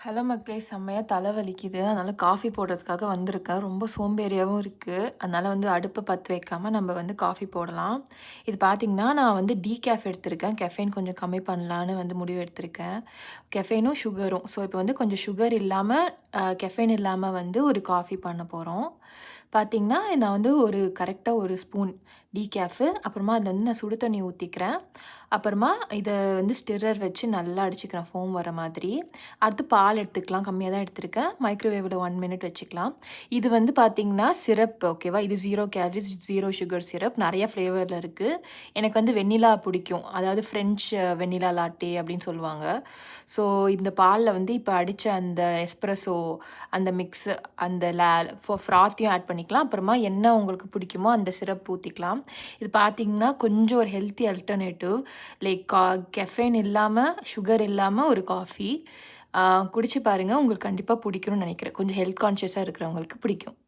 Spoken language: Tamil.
ஹலோ மக்களே! செம்மையா தலை வலிக்குது. அதனால காஃபி போடுறதுக்காக வந்திருக்கேன். ரொம்ப சோம்பேறியாவும் இருக்கு. அதனால அடுப்ப பத்த வைக்காம நம்ம காஃபி போடலாம். இது பார்த்தீங்கன்னா, நான் டீகேஃப் எடுத்திருக்கேன். கெஃபைன் கொஞ்சம் கம்மி பண்ணலான்னு முடிவு எடுத்திருக்கேன். கெஃபைனும், சுகரும். ஸோ, இப்போ கொஞ்சம் சுகர் இல்லாம, கெஃபைன் இல்லாம ஒரு காஃபி பண்ண போறோம். பார்த்தீங்கன்னா, நான் ஒரு கரெக்ட்டா 1 ஸ்பூன் டீகேஃபு, அப்புறமா அதில நான் சுடு தண்ணி ஊத்திக்கிறேன். அப்புறமா இத ஸ்டிரர் வச்சு நல்லா அடிச்சுக்கிறேன் ஃபோம் வர மாதிரி. அடுத்து பால் எடுத்துக்கலாம். கம்மியா தான் எடுத்திருக்கேன். மைக்ரோவேவ்ல 1 மினிட் வச்சுக்கலாம். இது பார்த்தீங்கன்னா, சிரப் ஓகேவா? இது 0 கேலரீஸ், 0 சுகர் சிரப். நெறைய ஃப்ளேவர்ல இருக்கு. எனக்கு வெண்ணிலா பிடிக்கும். அதாவது ஃப்ரெஞ்ச் வெண்ணிலா லாட்டே அப்படின்னு சொல்லுவாங்க. ஸோ, இந்த பால்ல இப்ப அடிச்ச அந்த எஸ்ப்ரெஸோ, அந்த மிக்ஸ், அந்த ஃப்ராத்தையும் ஆட் பண்ணிக்கலாம். அப்புறமா என்ன உங்களுக்கு பிடிக்குமோ அந்த சிரப் ஊத்திக்கலாம். இது பார்த்தீங்கன்னா, கொஞ்சம் ஒரு ஹெல்த்தி அல்டர்னேட்டிவ். லைக் கெஃபைன் இல்லாம, சுகர் இல்லாம ஒரு காஃபி. குடிச்சு பாருங்க. உங்களுக்கு கண்டிப்பா பிடிக்கும்னு நெனைக்கிறேன். கொஞ்சம் ஹெல்த் கான்ஷியஸா இருக்கிறவங்களுக்கு பிடிக்கும்.